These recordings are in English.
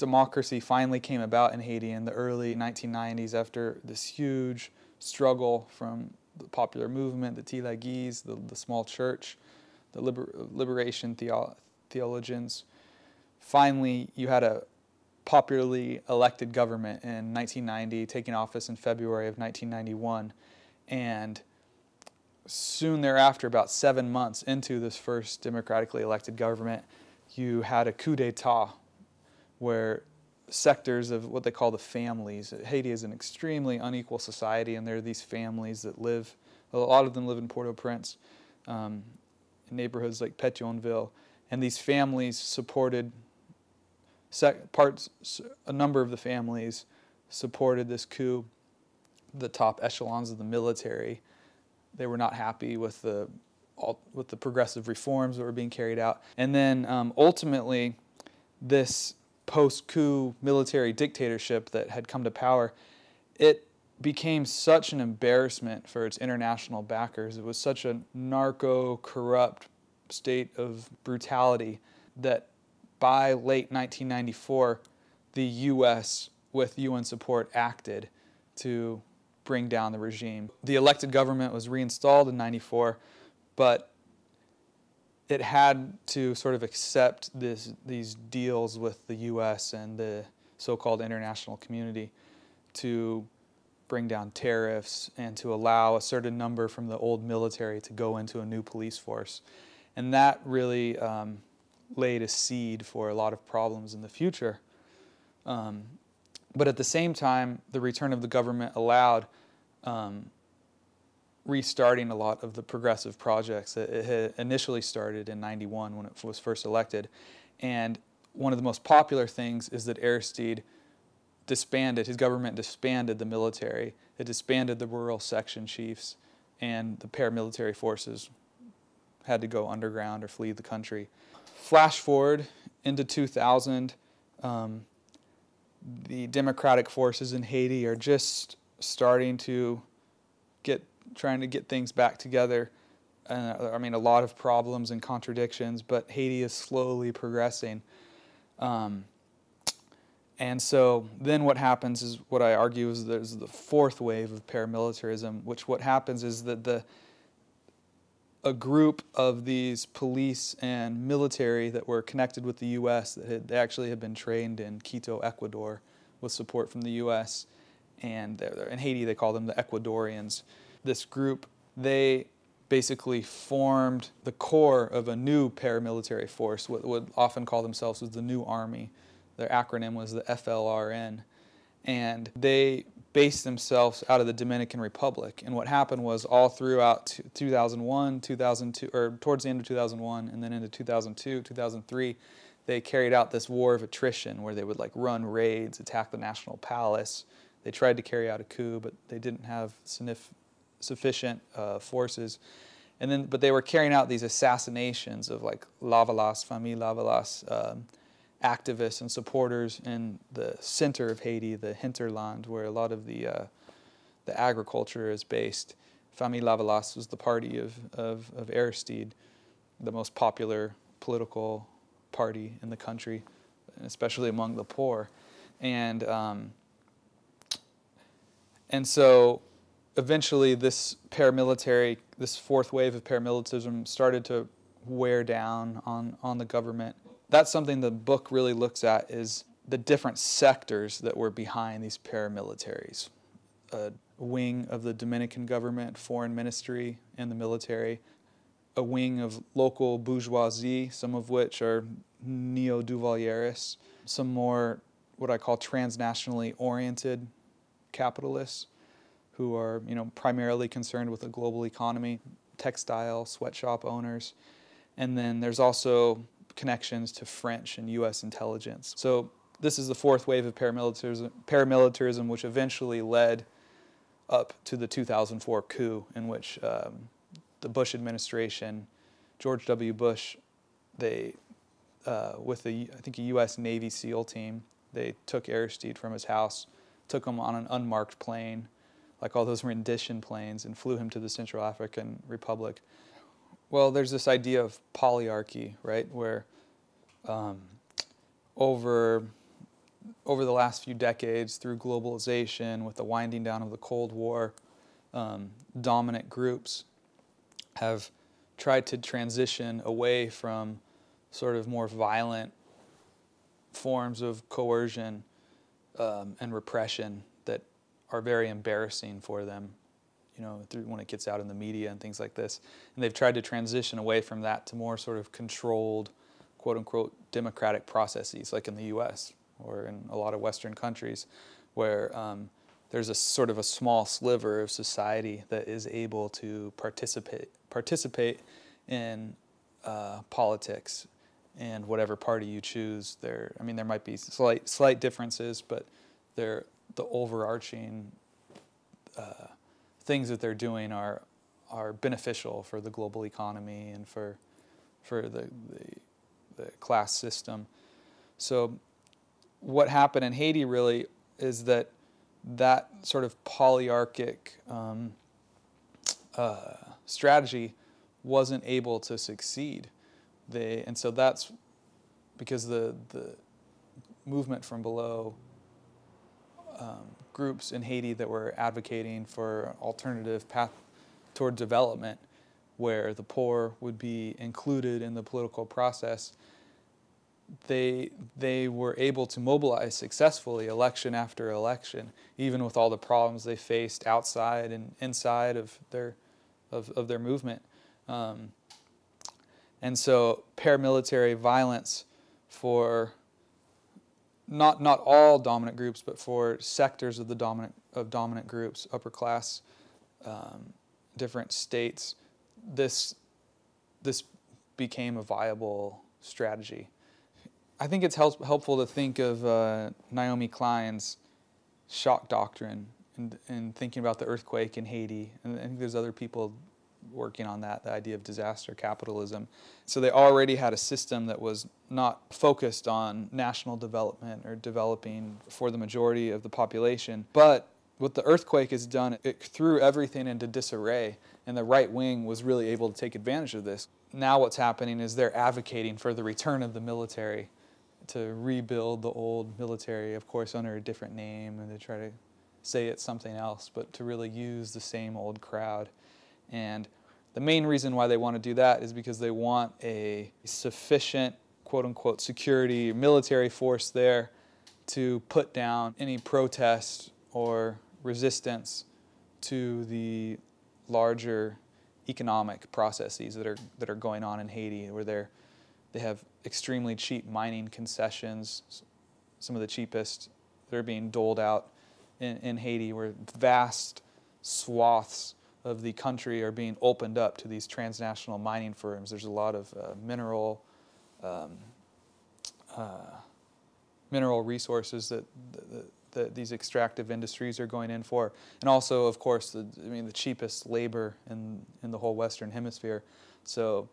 democracy finally came about in Haiti in the early 1990s after this huge struggle from the popular movement, the Tilaguis, the small church, the liberation theologians. Finally, you had a popularly elected government in 1990, taking office in February of 1991. And soon thereafter, about 7 months into this first democratically elected government, you had a coup d'etat where sectors of what they call the families. Haiti is an extremely unequal society, and there are these families that live, a lot of them live in Port-au-Prince, in neighborhoods like Pétionville, and these families supported, a number of the families supported this coup. The top echelons of the military, they were not happy with the progressive reforms that were being carried out. And then ultimately, this post-coup military dictatorship that had come to power, it became such an embarrassment for its international backers. It was such a narco-corrupt state of brutality that by late 1994, the U.S., with UN support, acted to bring down the regime. The elected government was reinstalled in '94, but it had to sort of accept these deals with the U.S. and the so-called international community to bring down tariffs and to allow a certain number from the old military to go into a new police force. And that really laid a seed for a lot of problems in the future. But at the same time, the return of the government allowed restarting a lot of the progressive projects that it had initially started in '91 when it was first elected. And one of the most popular things is that Aristide disbanded, his government disbanded the military. It disbanded the rural section chiefs, and the paramilitary forces had to go underground or flee the country. Flash forward into 2000, the democratic forces in Haiti are just starting to trying to get things back together. I mean, a lot of problems and contradictions, but Haiti is slowly progressing. And so then what happens is, what I argue is there's the fourth wave of paramilitarism, which what happens is that a group of these police and military that were connected with the U.S. that they actually had been trained in Quito, Ecuador, with support from the U.S., and in Haiti they call them the Ecuadorians. This group, they basically formed the core of a new paramilitary force, what would often call themselves as the New Army. Their acronym was the FLRN. And they based themselves out of the Dominican Republic. And what happened was all throughout 2001, 2002, or towards the end of 2001, and then into 2002, 2003, they carried out this war of attrition where they would like run raids, attack the National Palace. They tried to carry out a coup, but they didn't have sufficient forces. And then, but they were carrying out these assassinations of like Lavalas, Famille Lavalas, activists and supporters in the center of Haiti, the hinterland, where a lot of the agriculture is based. Famille Lavalas was the party of Aristide, the most popular political party in the country, especially among the poor. And so eventually this fourth wave of paramilitarism started to wear down on the government. That's something the book really looks at, is the different sectors that were behind these paramilitaries. A wing of the Dominican government, foreign ministry, and the military. A wing of local bourgeoisie, some of which are neo-Duvalierists. Some more what I call transnationally oriented capitalists who are, primarily concerned with the global economy, textile, sweatshop owners. And then there's also connections to French and U.S. intelligence. So this is the fourth wave of paramilitarism, which eventually led up to the 2004 coup, in which the Bush administration, George W. Bush, they, with I think a U.S. Navy SEAL team, they took Aristide from his house, took him on an unmarked plane, like all those rendition planes, and flew him to the Central African Republic. Well, there's this idea of polyarchy, right, where over over the last few decades, through globalization, with the winding down of the Cold War, dominant groups have tried to transition away from sort of more violent forms of coercion and repression that are very embarrassing for them, you know, when it gets out in the media and things like this. And they've tried to transition away from that to more sort of controlled, quote-unquote, democratic processes, like in the U.S. or in a lot of Western countries, where there's a sort of a small sliver of society that is able to participate in politics and whatever party you choose. There might be slight differences, but the overarching things that they're doing are beneficial for the global economy and for the class system. So what happened in Haiti really is that sort of polyarchic strategy wasn't able to succeed. And so that's because the movement from below, groups in Haiti that were advocating for an alternative path toward development, where the poor would be included in the political process, they were able to mobilize successfully election after election, even with all the problems they faced outside and inside of their movement. And so paramilitary violence for not all dominant groups, but for sectors of the dominant groups, upper class, different states, this became a viable strategy. I think it's helpful to think of Naomi Klein's shock doctrine and thinking about the earthquake in Haiti. And I think there's other people working on that, the idea of disaster capitalism. So they already had a system that was not focused on national development or developing for the majority of the population. But what the earthquake has done, it threw everything into disarray, and the right wing was really able to take advantage of this. Now what's happening is they're advocating for the return of the military, to rebuild the old military, of course under a different name, and to try to say it's something else, but to really use the same old crowd. And the main reason why they want to do that is because they want a sufficient, quote-unquote, security military force there to put down any protest or resistance to the larger economic processes that are going on in Haiti, where they have extremely cheap mining concessions, some of the cheapest that are being doled out in Haiti, where vast swaths of the country are being opened up to these transnational mining firms. There's a lot of mineral resources that these extractive industries are going in for, and also, of course, the cheapest labor in the whole Western Hemisphere. So,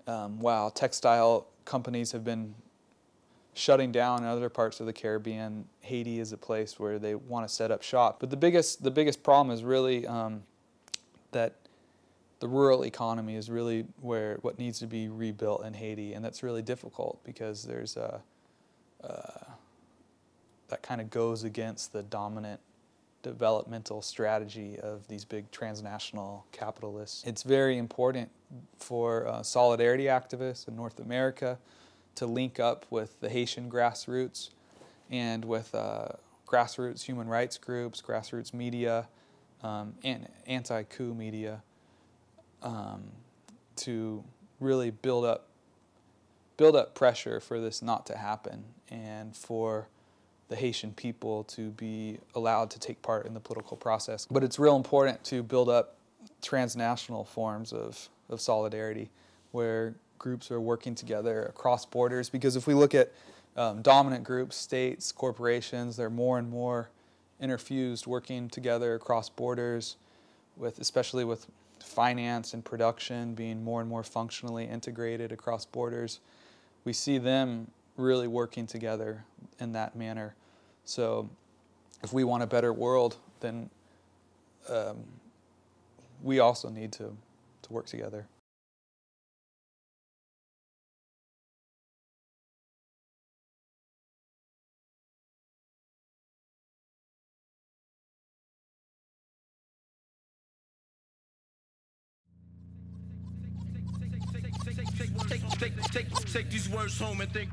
while textile companies have been shutting down in other parts of the Caribbean, Haiti is a place where they want to set up shop. But the biggest problem is really that the rural economy is really what needs to be rebuilt in Haiti, and that's really difficult because there's that kind of goes against the dominant developmental strategy of these big transnational capitalists. It's very important for solidarity activists in North America to link up with the Haitian grassroots and with grassroots human rights groups, grassroots media, and anti-coup media to really build up pressure for this not to happen, and for the Haitian people to be allowed to take part in the political process. But it's real important to build up transnational forms of solidarity, where groups are working together across borders, because if we look at dominant groups, states, corporations, they're more and more interfused, working together across borders, especially with finance and production being more and more functionally integrated across borders. We see them really working together in that manner. So if we want a better world, then we also need to work together. Take these words home and think.